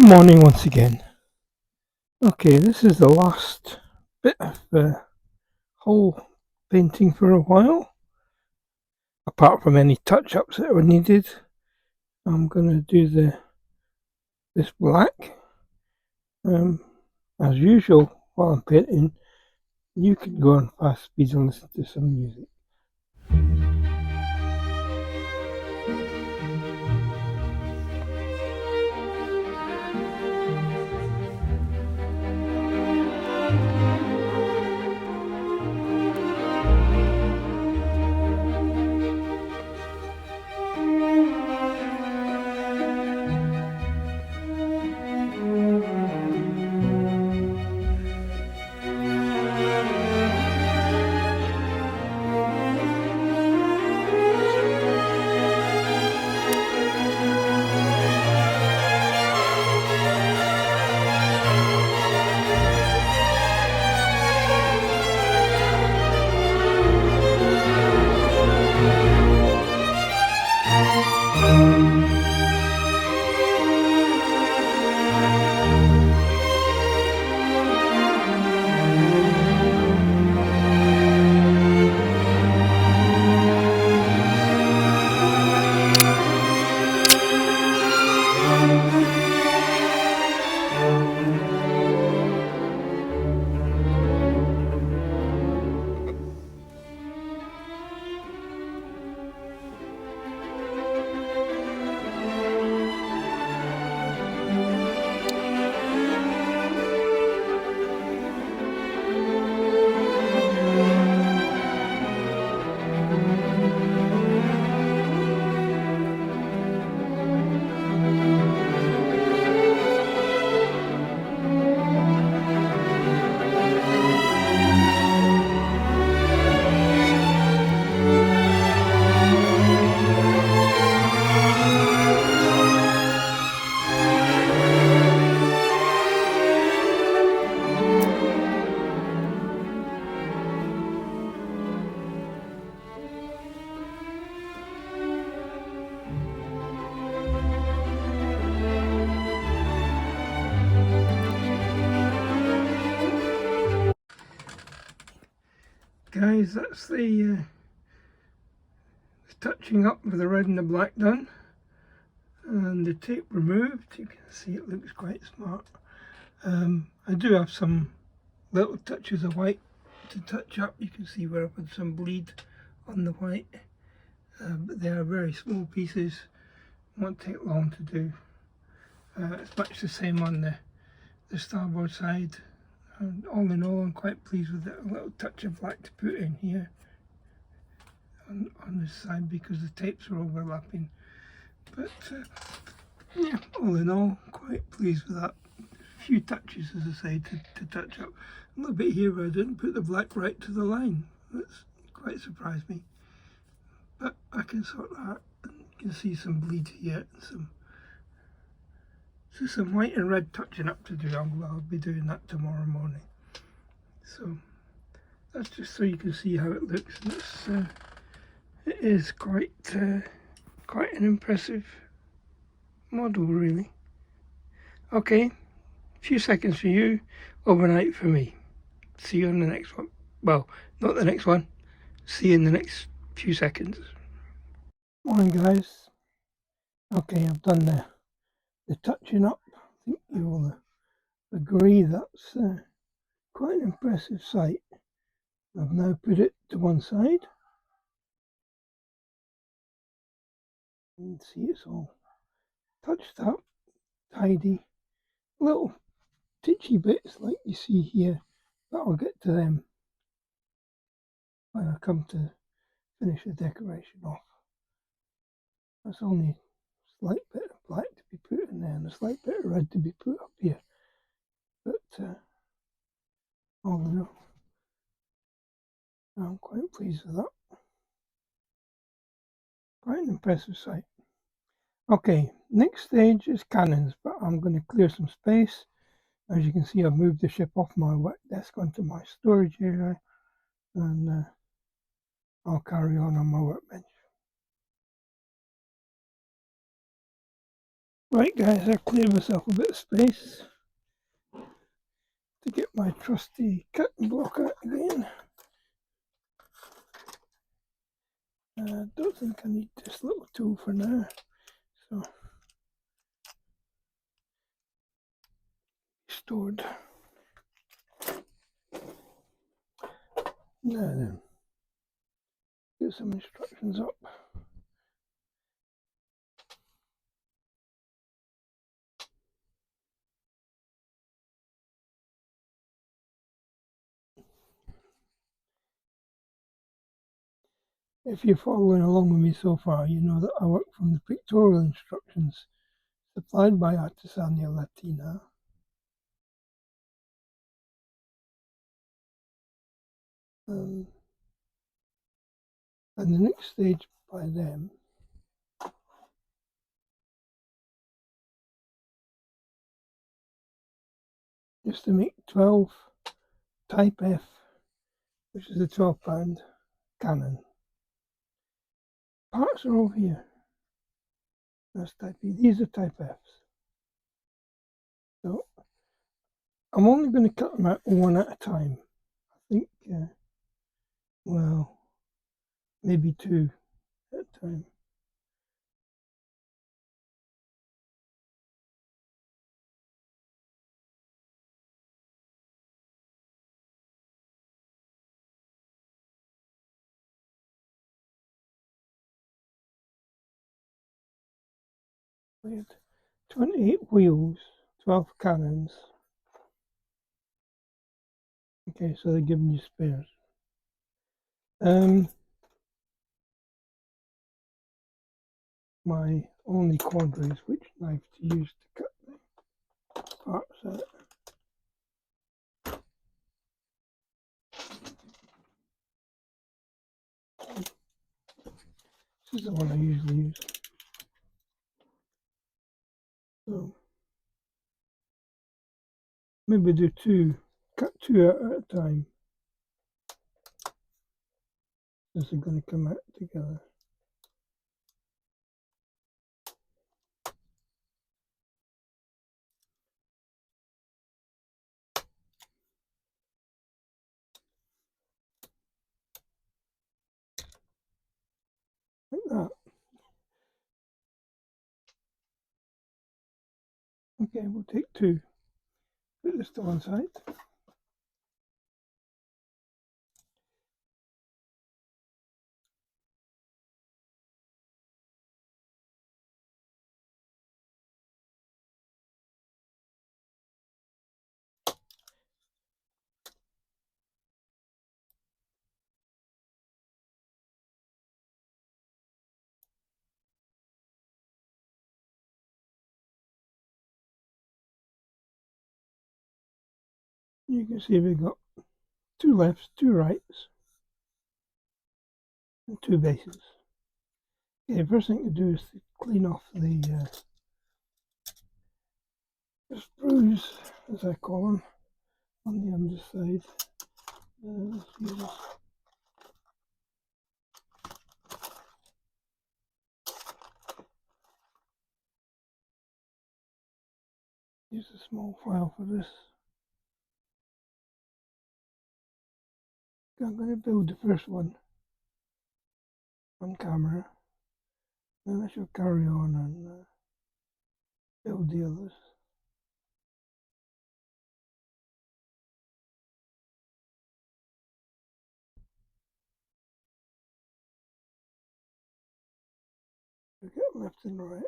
morning once again. Okay, this is the last bit of the whole painting for a while. Apart from any touch-ups that were needed, I'm going to do this black. As usual, while I'm painting, you can go on fast speed and listen to some music. Guys, that's the touching up with the red and the black done, and the tape removed. You can see it looks quite smart. I do have some little touches of white to touch up. You can see where I've had some bleed on the white, but they are very small pieces, won't take long to do. It's much the same on the starboard side, and all in all I'm quite pleased with it. A little touch of black to put in here on this side because the tapes are overlapping, but yeah, all in all quite pleased with that. A few touches, as I say, to touch up. A little bit here where I didn't put the black right to the line. That's quite surprised me, but I can sort that. And you can see some bleed here and some white and red touching up to do. I'll be doing that tomorrow morning. So that's just so you can see how it looks. And it is quite an impressive model, really. Okay, a few seconds for you, overnight for me. See you on the next one. Well, not the next one. See you in the next few seconds. Morning, guys. Okay, I've done the touching up. I think you'll agree that's quite an impressive sight. I've now put it to one side. You can see it's all touched up, tidy. Little titchy bits like you see here, but I'll get to them when I come to finish the decoration off. That's only a slight bit of black to be put in there and a slight bit of red to be put up here, but all in all, I'm quite pleased with that. Quite an impressive sight. Okay, next stage is cannons, but I'm going to clear some space. As you can see, I've moved the ship off my work desk onto my storage area, and I'll carry on my workbench. Right guys, I cleared myself a bit of space to get my trusty cutting block out again. I don't think I need this little tool for now, so stored. Now then, get some instructions up. If you're following along with me so far, you know that I work from the pictorial instructions supplied by Artesania Latina. And the next stage by them is to make 12 Type F, which is a 12-pound cannon. Parts are over here. That's Type E. These are Type Fs. So I'm only going to cut them out one at a time. I think, well, maybe two at a time. We had 28 wheels, 12 cannons. Okay, so they're giving you spares. My only quandary is which knife to use to cut the parts out. This is the one I usually use. So maybe do two, cut two out at a time, since they're going to come out together. Like that. Okay, we'll take two. Put this to one side. You can see we've got two lefts, two rights, and two bases. Okay, first thing to do is to clean off the sprues, as I call them, on the underside. Use a small file for this. I'm going to build the first one on camera, then I shall carry on and build the others. We get left and right.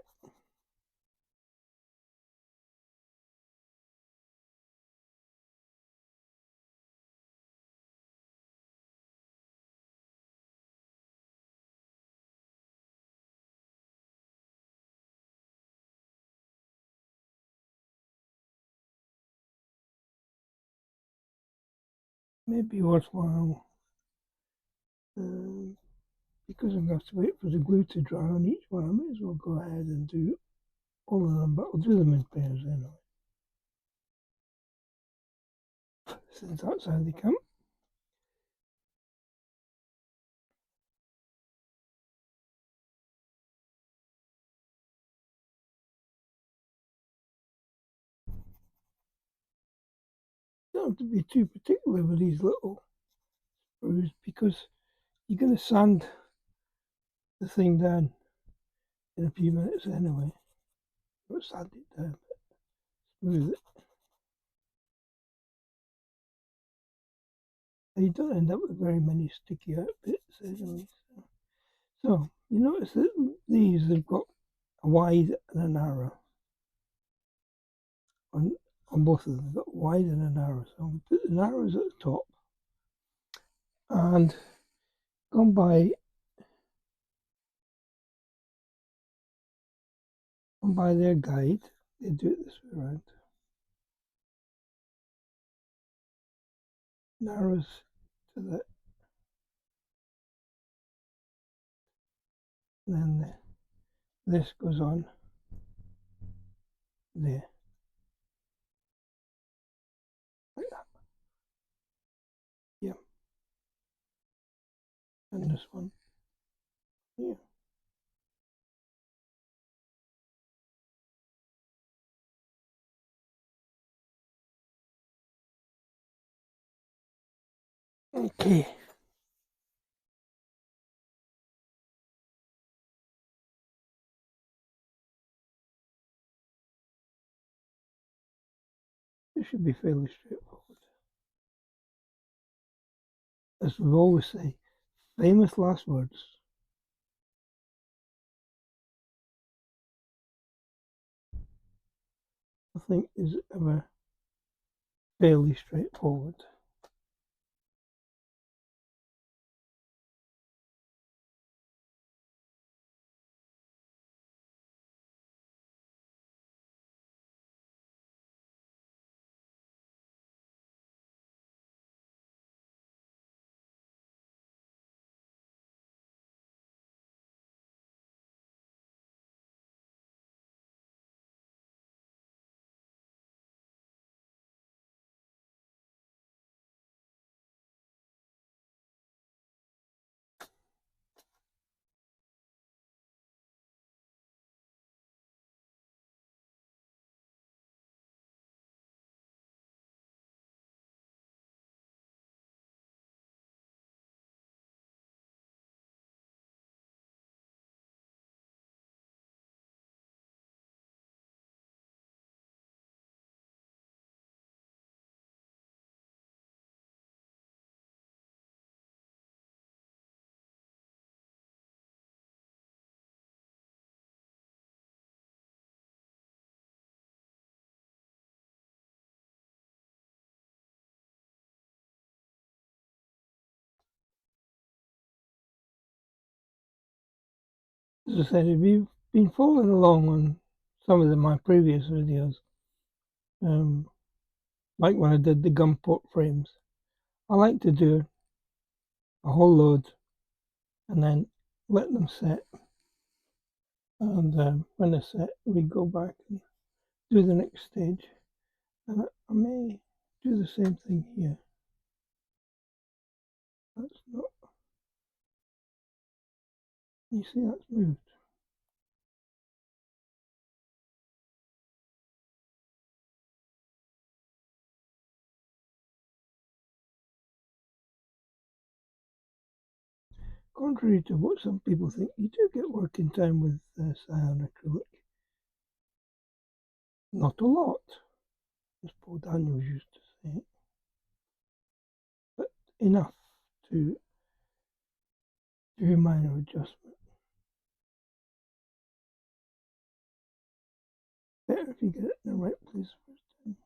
Maybe worthwhile, because I'm going to have to wait for the glue to dry on each one. I may as well go ahead and do all of them, but I'll do them in pairs anyway, since that's how they come. don't have to be too particular with these little screws because you're going to sand the thing down in a few minutes anyway. Not sand it down, but smooth it. And you don't end up with very many sticky out bits anyway. So you notice that these have got a wide and a narrow. On both of them, they've got a wide and a narrow. So we put the narrows at the top and gone by their guide. They do it this way around. Narrows to that, and then this goes on there, like that. Yeah, and this one here. Okay. This should be fairly straightforward. As we always say, famous last words. Nothing is ever fairly straightforward. As I said, if you've been following along on some of my previous videos, like when I did the gun port frames, I like to do a whole load and then let them set. And when they're set, we go back and do the next stage. And I may do the same thing here. That's not. You see, that's moved. Contrary to what some people think, you do get working time with cyan acrylic. Not a lot, as Paul Daniels used to say, but enough to do a minor adjustment. Better if you get it in the right place first time.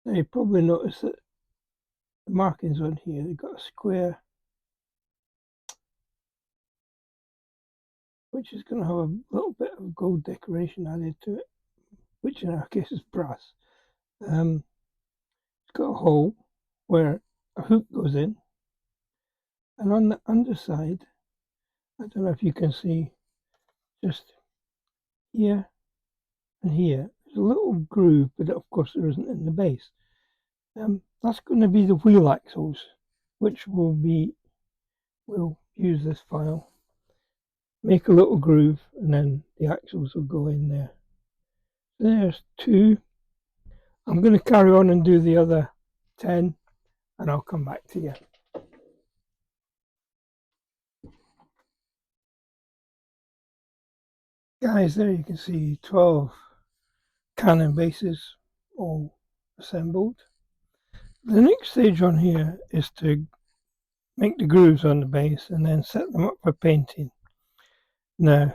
Now you probably notice that the markings on here, they've got a square, which is going to have a little bit of gold decoration added to it, which in our case is brass. It's got a hole where a hook goes in, and on the underside I don't know if you can see just here and here. There's a little groove, but of course there isn't in the base. That's going to be the wheel axles, which we'll use this file, make a little groove, and then the axles will go in there. There's 2. I'm going to carry on and do the other 10, and I'll come back to you. Guys, there you can see 12 cannon bases all assembled. The next stage on here is to make the grooves on the base and then set them up for painting. Now,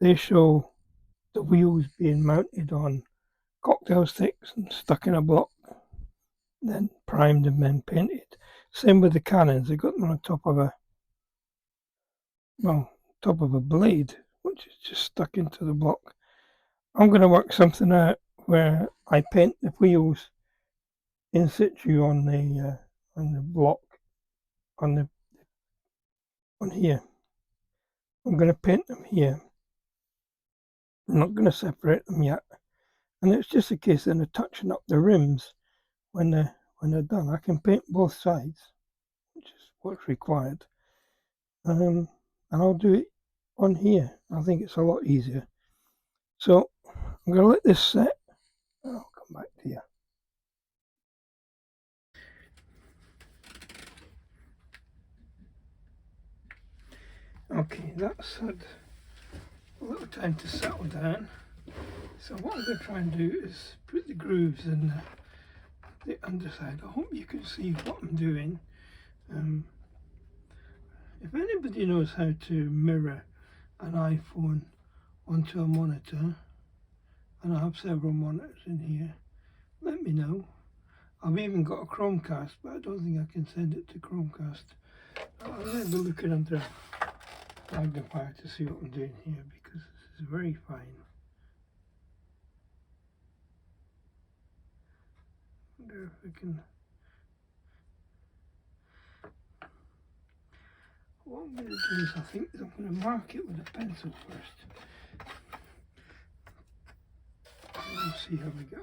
they show the wheels being mounted on cocktail sticks and stuck in a block, then primed and then painted. Same with the cannons, they got them on top of a blade, which is just stuck into the block. I'm going to work something out where I paint the wheels in situ on the block on here. I'm going to paint them here. I'm not going to separate them yet, and it's just a case of touching up the rims when they're done. I can paint both sides, which is what's required, and I'll do it on here. I think it's a lot easier. So I'm going to let this set, and I'll come back to you. Okay, that's had a little time to settle down. So what I'm going to try and do is put the grooves in the underside. I hope you can see what I'm doing. If anybody knows how to mirror an iPhone onto a monitor, and I have several monitors in here, let me know. I've even got a Chromecast, but I don't think I can send it to Chromecast. I'll have a look under a magnifier to see what I'm doing here, because this is very fine. I wonder if we can... What I'm going to do is I'm going to mark it with a pencil first. We'll see how we go.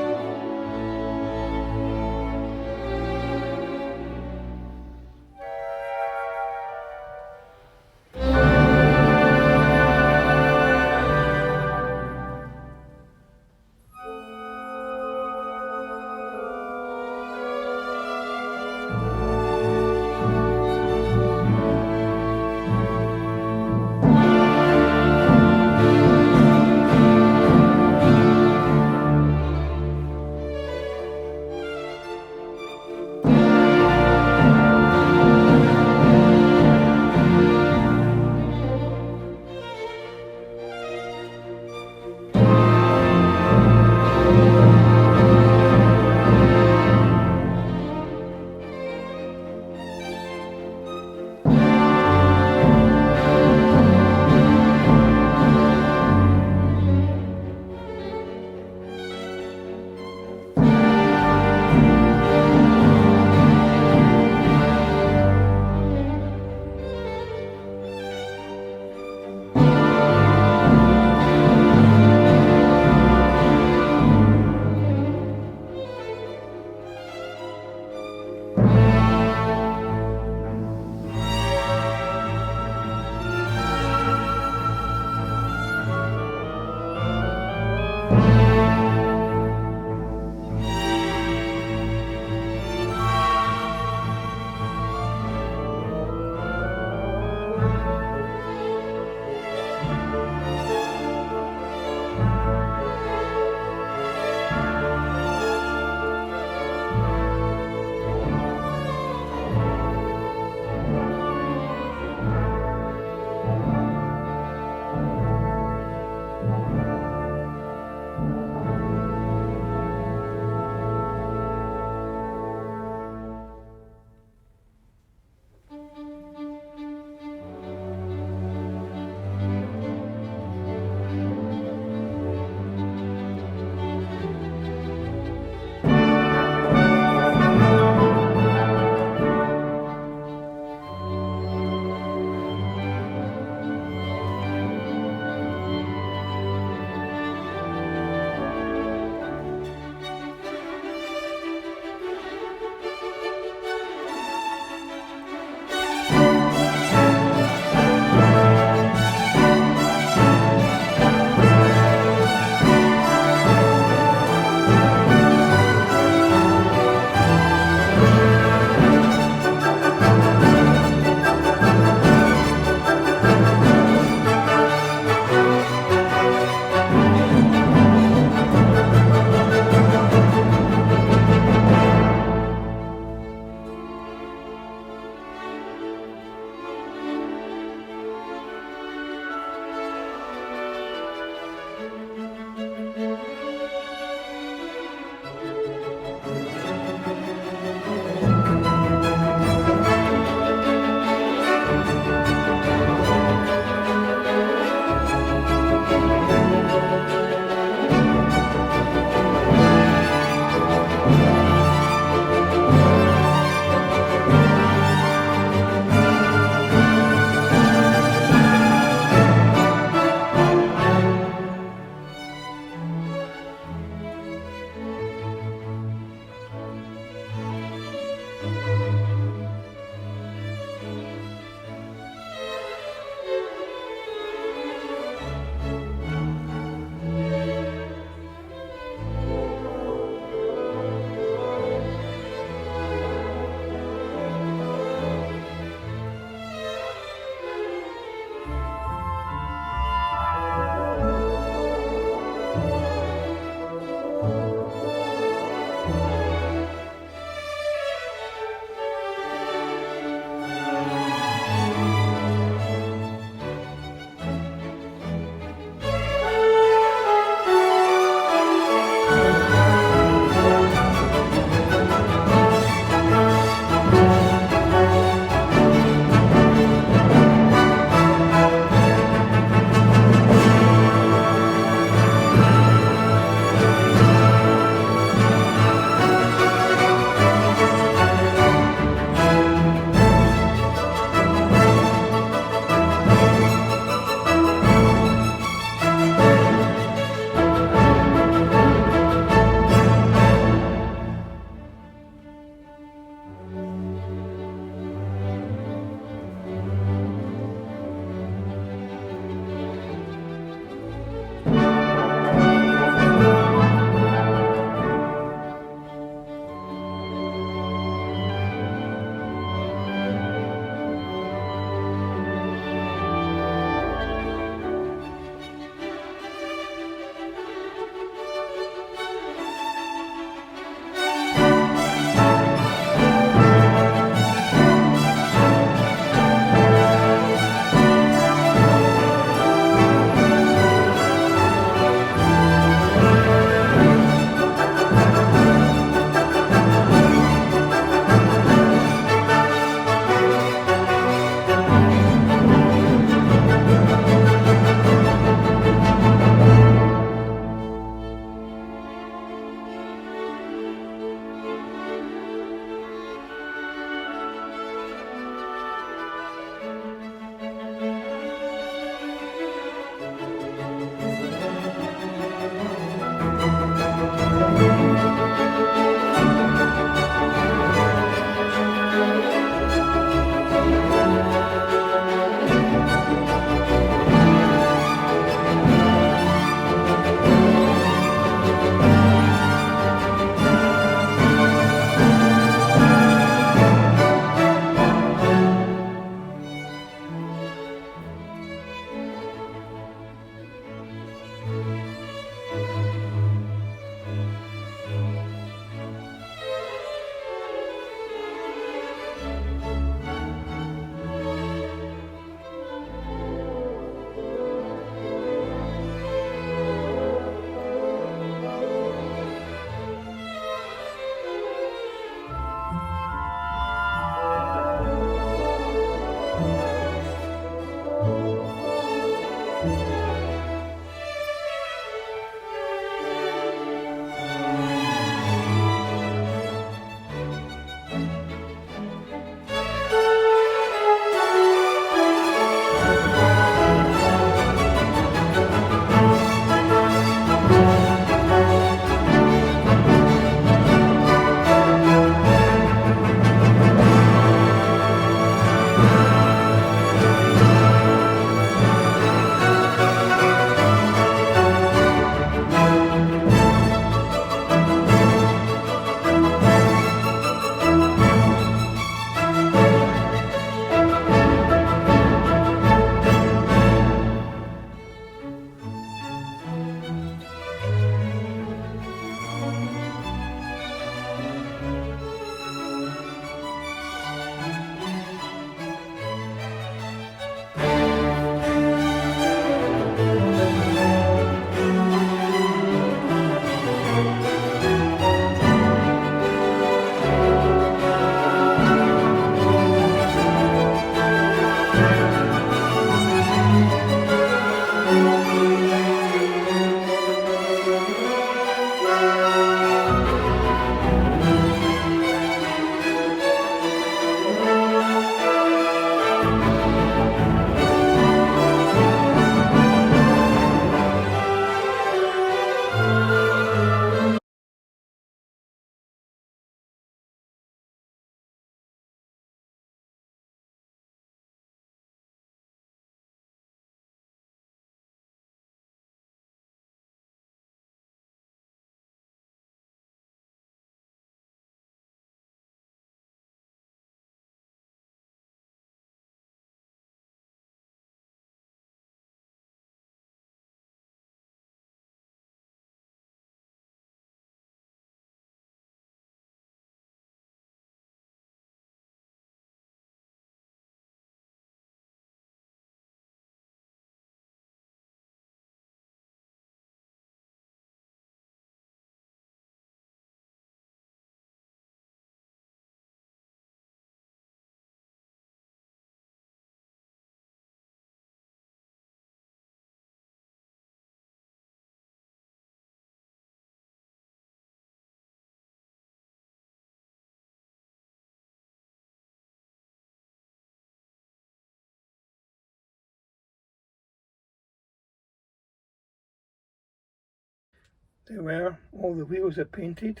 There we are, all the wheels are painted.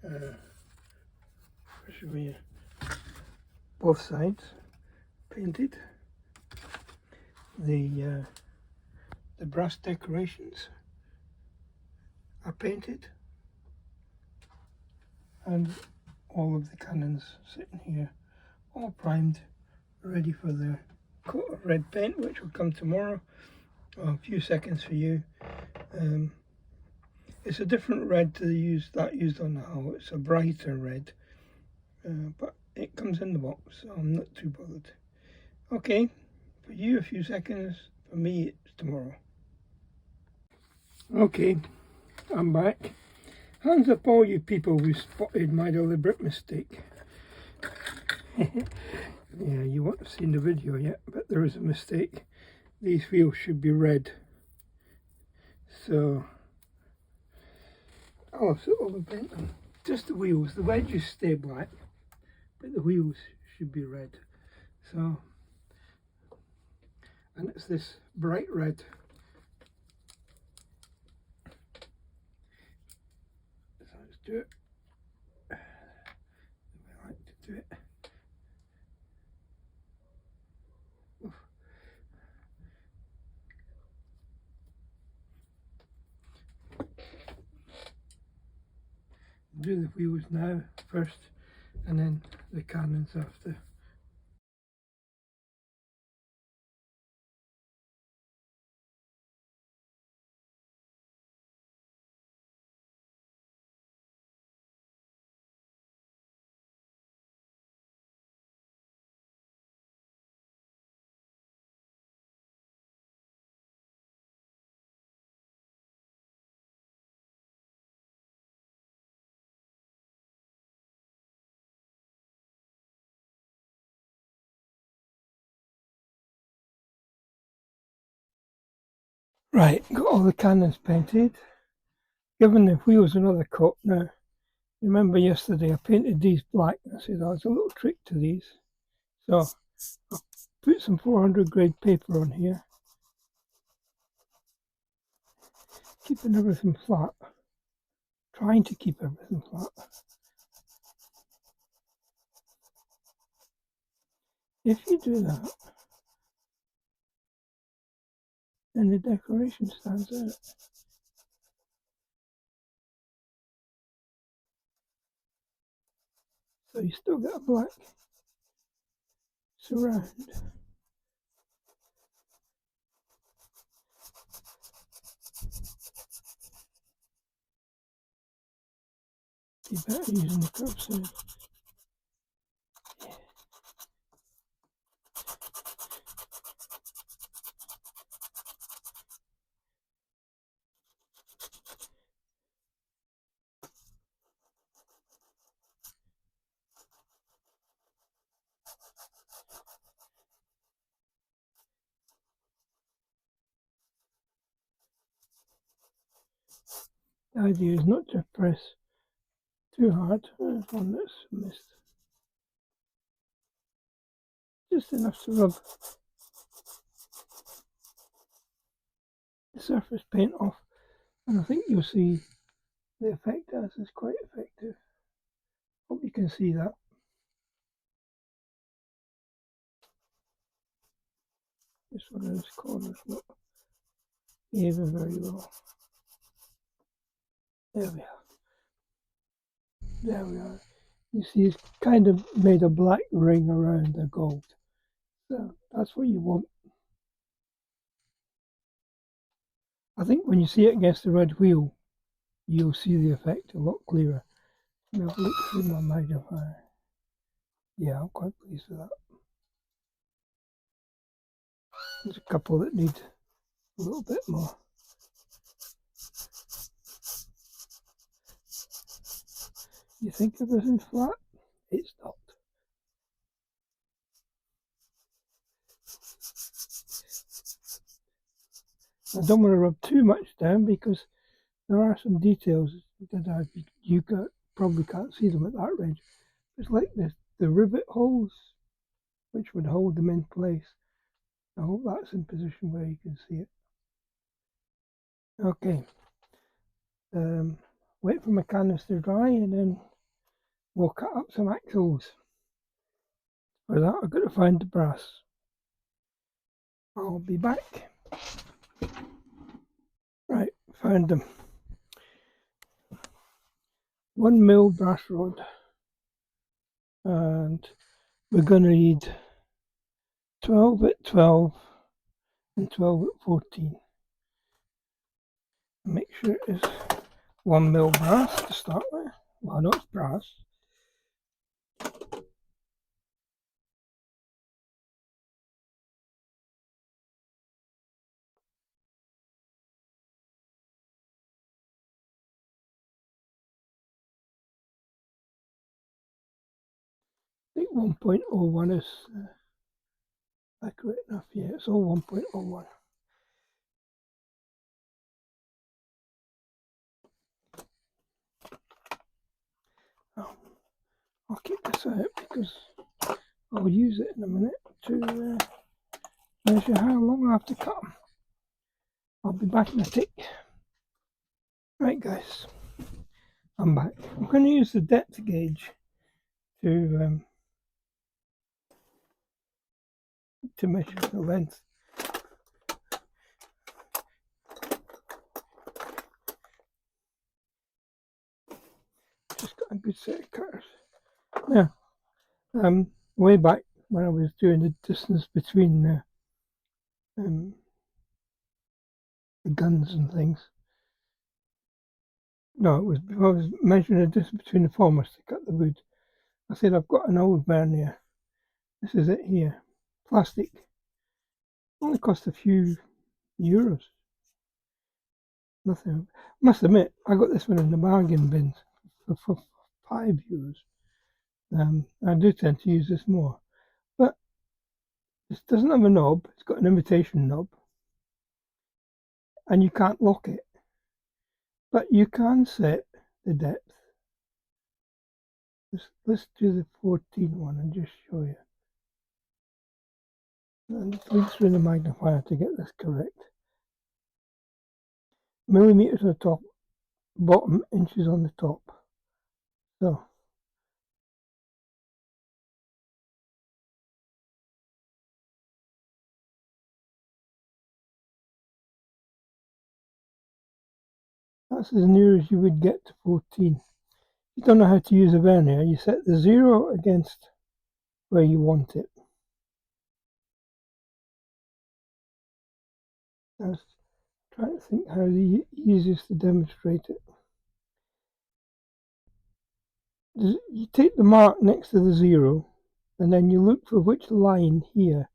Show you both sides painted. The brass decorations are painted, and all of the cannons sitting here all primed, ready for the coat of red paint, which will come tomorrow. Well, a few seconds for you. It's a different red to the used on the hull. It's a brighter red, but it comes in the box, so I'm not too bothered. Okay, for you a few seconds, for me it's tomorrow. Okay, I'm back. Hands up all you people who spotted my deliberate mistake. Yeah, you won't have seen the video yet, but there is a mistake. These wheels should be red. So I'll have to overpaint them. Just the wheels. The wedges stay black, but the wheels should be red. So, and it's this bright red. So let's do it the way I like to do it. Oof. Do the wheels now first, and then the cannons after. Right, got all the cannons painted. Giving the wheels another coat now. Remember yesterday I painted these black. I said there's a little trick to these. So I'll put some 400 grade paper on here, keeping everything flat. Trying to keep everything flat. If you do that, then the decoration stands out. So you still get a black surround. You better using the curve soon. The idea is not to press too hard. There's one that's missed. Just enough to rub the surface paint off, and I think you'll see the effect as is quite effective. Hope you can see that. This one of those corners not behaving very well. There we are. There we are. You see it's kind of made a black ring around the gold. So that's what you want. I think when you see it against the red wheel, you'll see the effect a lot clearer. Let me have a look through my magnifier. Yeah, I'm quite pleased with that. There's a couple that need a little bit more. You think everything's flat? It's not. I don't want to rub too much down because there are some details that you probably can't see them at that range. It's like the rivet holes, which would hold them in place. I hope that's in position where you can see it. Okay, wait for my canvas to dry, and then we'll cut up some axles. For that I've got to find the brass. I'll be back. Right, found them. 1mm brass rod, and we're going to need 12 at 12 and 12 at 14. Make sure it is 1mm brass to start with. Well, I know it's brass. I think 1.01 is accurate enough. Yeah, it's all 1.01. I'll keep this out because I'll use it in a minute to measure how long I have to cut them. I'll be back in a tick. Right guys, I'm back. I'm going to use the depth gauge to measure the length. Just got a good set of cutters. Now, way back when I was doing the distance between the guns and things. No, it was before I was measuring the distance between the formers to cut the wood. I said I've got an old vernier. This is it here. Plastic. Only cost a few euros. Nothing. Must admit, I got this one in the bargain bin for €5. I do tend to use this more, but this doesn't have a knob. It's got an imitation knob, and you can't lock it. But you can set the depth. Let's do the 14 one and just show you. And look through the magnifier to get this correct. Millimeters on the top, bottom, inches on the top. So that's as near as you would get to 14. If you don't know how to use a vernier, you set the 0 against where you want it. I was trying to think how the easiest to demonstrate it. You take the mark next to the 0, and then you look for which line here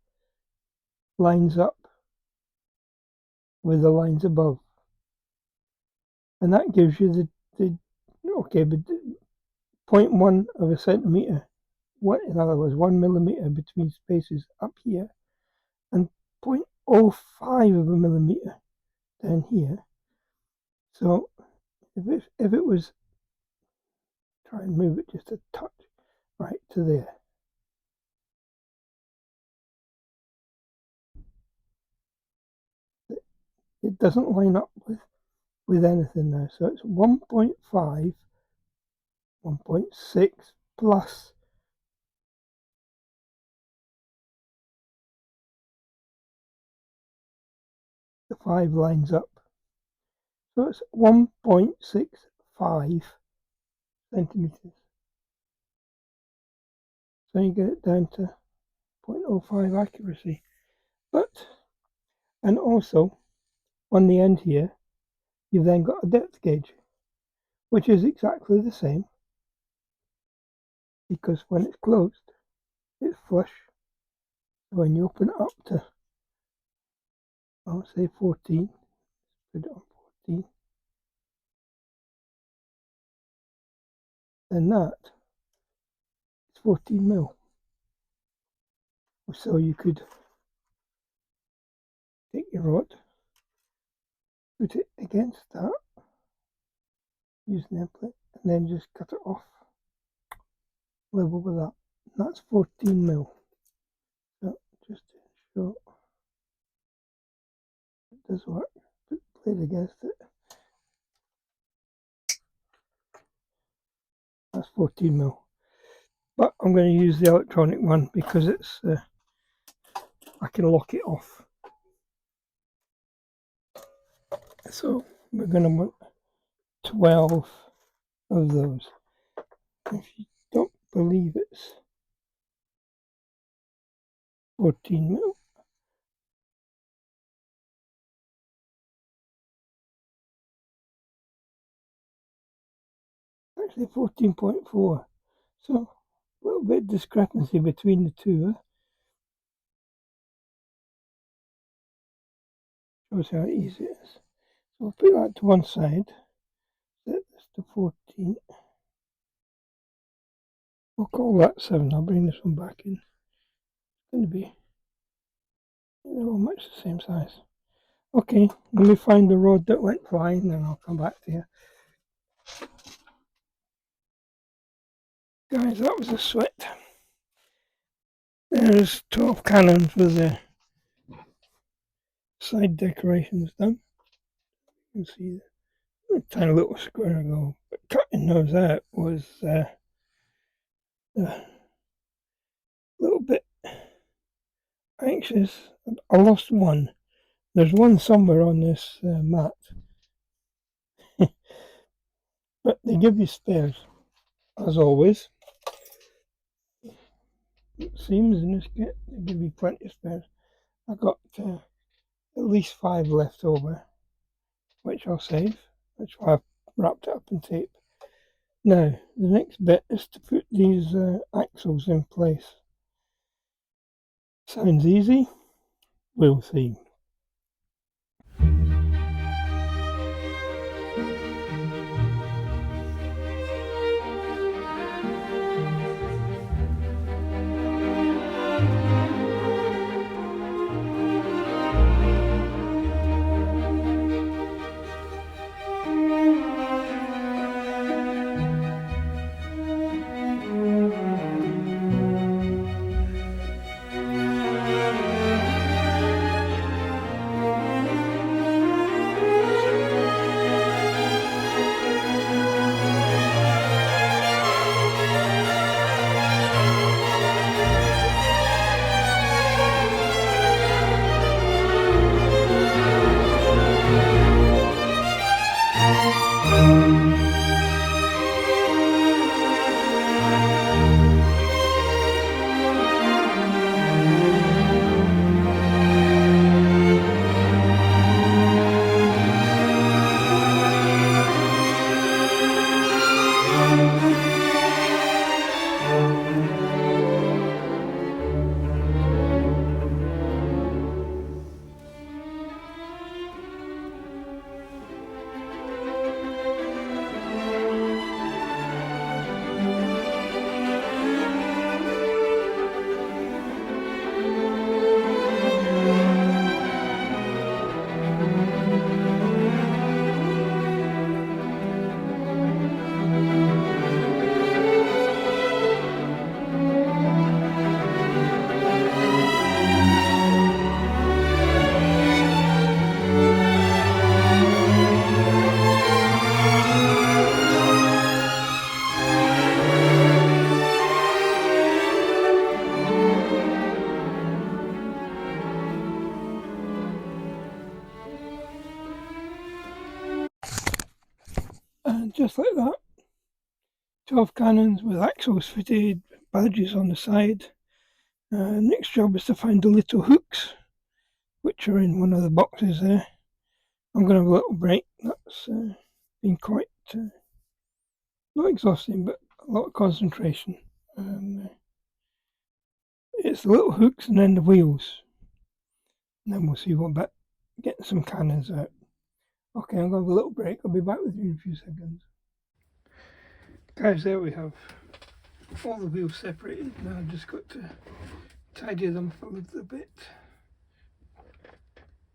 lines up with the lines above. And that gives you the okay, but 0.1 of a centimetre, in other words, 1 millimetre between spaces up here, and 0.05 of a millimetre down here. So if it was, try and move it just a touch right to there. It doesn't line up with anything now. So it's 1.5, 1.6 plus the 5 lines up. So it's 1.65 centimetres. So you get it down to 0.05 accuracy. But, and also on the end here, you've then got a depth gauge, which is exactly the same, because when it's closed, it's flush. When you open it up to, I'll say 14, put it on 14, then that is 14 mil. So you could take your rod, put it against that, use an template, and then just cut it off level with that. And that's 14 mil. So just to show it does work, put the blade against it. That's 14mm. But I'm going to use the electronic one because it's I can lock it off. So we're going to want 12 of those. If you don't believe it's 14mm, actually 14.4. So a little bit of discrepancy between the two. Shows how easy it is. So we'll put that to one side. Set this to 14. We'll call that 7. I'll bring this one back in. It's going to be, they're all much the same size. Okay, let me find the rod that went flying, then I'll come back to you. Guys, that was a sweat. There's 12 cannons with the side decorations done. You can see a tiny little square ago. But cutting those out was a little bit anxious. I lost one. There's one somewhere on this mat. But they give you spares, as always. It seems in this kit they give you plenty of spares. I got at least 5 left over, which I'll save. That's why I've wrapped it up in tape. Now, the next bit is to put these axles in place. Sounds easy? We'll see. And just like that, 12 cannons with axles fitted, badges on the side. Next job is to find the little hooks, which are in one of the boxes there. I'm going to have a little break. That's been quite, not exhausting, but a lot of concentration. It's the little hooks and then the wheels. And then we'll see what about getting some cannons out. Okay, I'm going to have a little break. I'll be back with you in a few seconds. Guys, there we have all the wheels separated. Now I've just got to tidy them up a little bit.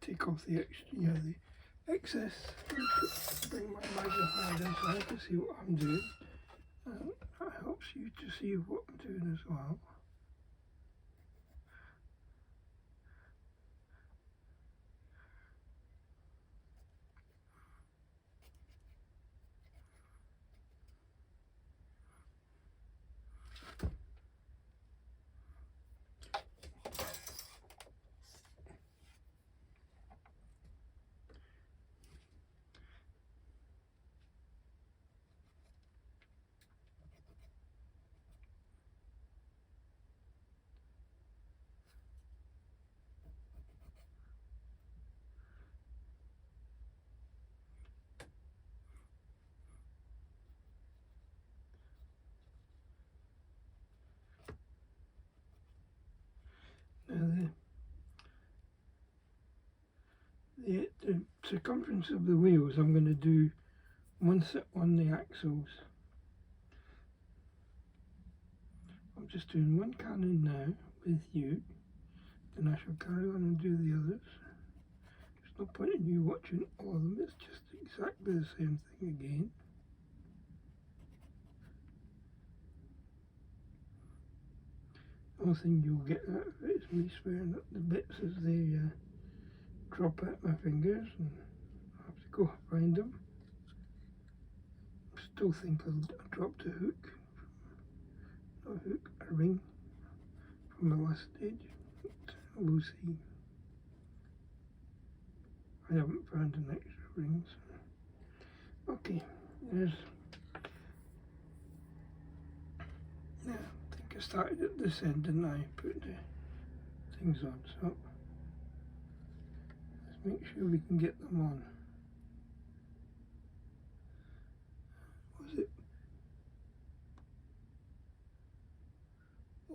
Take off the excess. Bring my magnifier inside to see what I'm doing. That helps you to see what I'm doing as well. the circumference of the wheels, I'm going to do one set on the axles. I'm just doing one cannon now with you, then I shall carry on and do the others. There's no point in you watching all of them, it's just exactly the same thing again. The only thing you'll get out of it is me swearing at the bits as they drop out my fingers and I have to go find them. I still think I dropped a hook, not a hook, a ring from the last stage, but we'll see. I haven't found an extra ring, so. Okay, there's, yeah, I think I started at this end and I put the things on, so let's make sure we can get them on. Was it?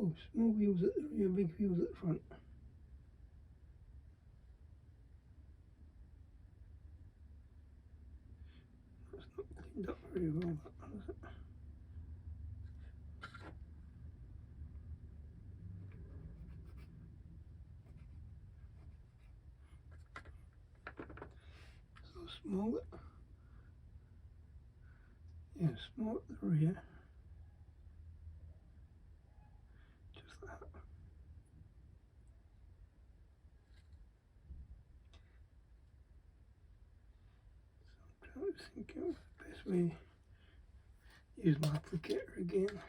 Oh, small wheels at the rear, big wheels at the front. That's not cleaned up very well, that one, is it? So small, yeah, small at the rear, just that. So I'm trying to think of the best way. Use my applicator again.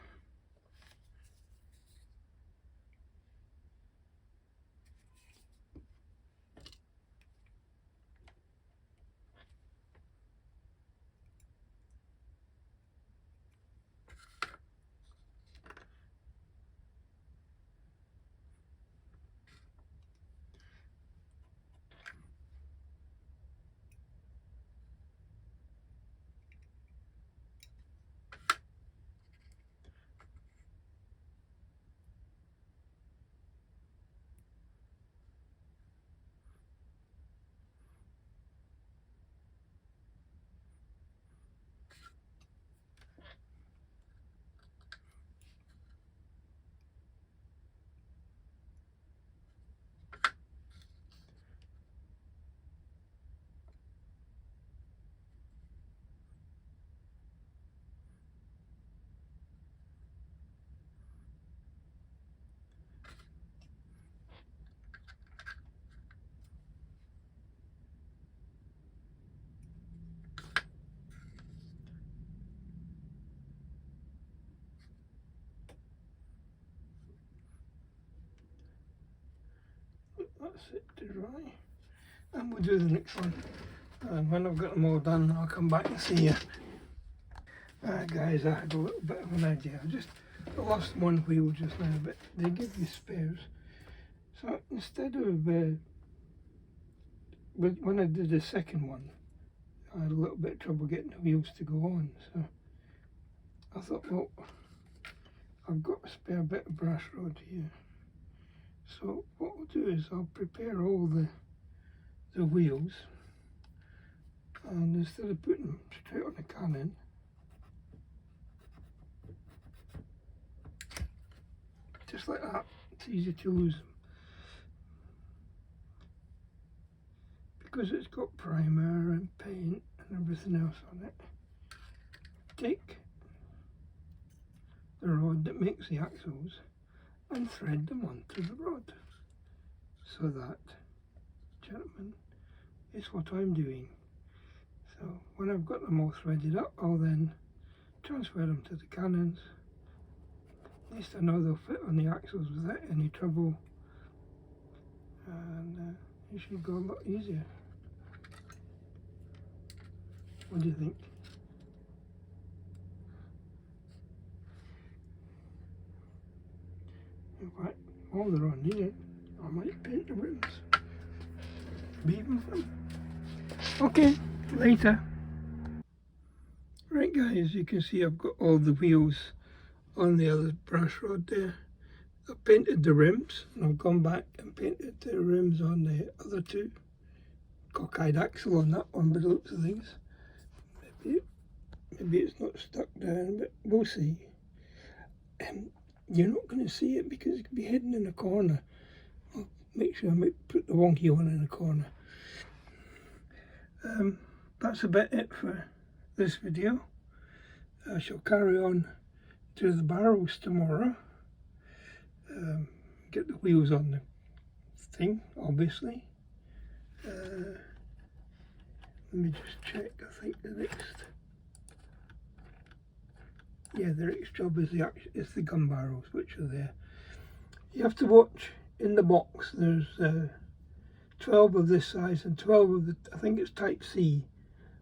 That's it to dry. And we'll do the next one. And when I've got them all done, I'll come back and see you. Guys, I had a little bit of an idea. I just lost one wheel just now, but they give you spares. So instead of, when I did the second one, I had a little bit of trouble getting the wheels to go on. So I thought, well, I've got a spare bit of brass rod here. So what I'll do is I'll prepare all the wheels, and instead of putting them straight on the cannon, just like that, it's easy to lose them. Because it's got primer and paint and everything else on it, take the rod that makes the axles and thread them onto the rod. So that, gentlemen, is what I'm doing. So when I've got them all threaded up, I'll then transfer them to the cannons. At least I know they'll fit on the axles without any trouble, and it should go a lot easier. What do you think? In fact, while they're on here, I might paint the rims. Be even fun. Okay, later. Right guys, you can see I've got all the wheels on the other brass rod there. I've painted the rims, and I've gone back and painted the rims on the other two. cockeyed axle on that one by the looks of things. Maybe it's not stuck down, but we'll see. You're not going to see it because it could be hidden in a corner. I'll make sure I might put the wonky one in a corner. That's about it for this video. I shall carry on to the barrels tomorrow. Get the wheels on the thing, obviously. Let me just check. I think the next job is the gun barrels, which are there. You have to watch in the box. There's 12 of this size and 12 of the, I think it's Type C,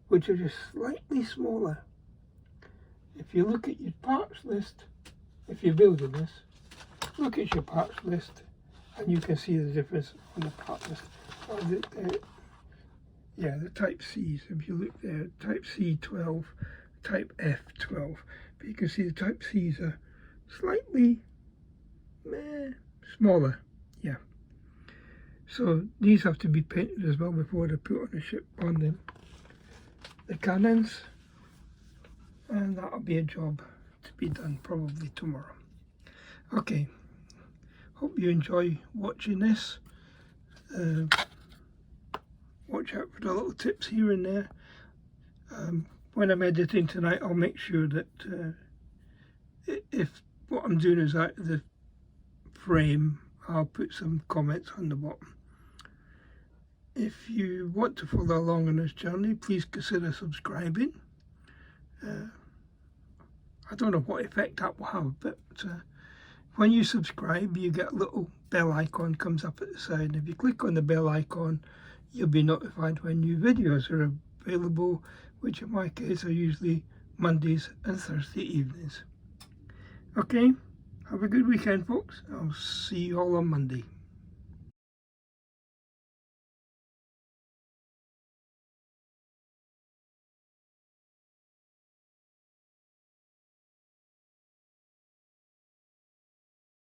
which are just slightly smaller. If you look at your parts list, if you're building this, look at your parts list and you can see the difference on the part list. The Type C's, if you look there, Type C 12, Type F 12. But you can see the Type C's are slightly smaller, yeah. So these have to be painted as well before they put on the ship on them. The cannons, and that'll be a job to be done probably tomorrow. Okay, hope you enjoy watching this. Watch out for the little tips here and there. When I'm editing tonight, I'll make sure that if what I'm doing is out of the frame, I'll put some comments on the bottom. If you want to follow along on this journey, please consider subscribing. I don't know what effect that will have, but when you subscribe, you get a little bell icon comes up at the side. And if you click on the bell icon, you'll be notified when new videos are available, which in my case are usually Mondays and Thursday evenings. Okay, have a good weekend, folks. I'll see you all on Monday.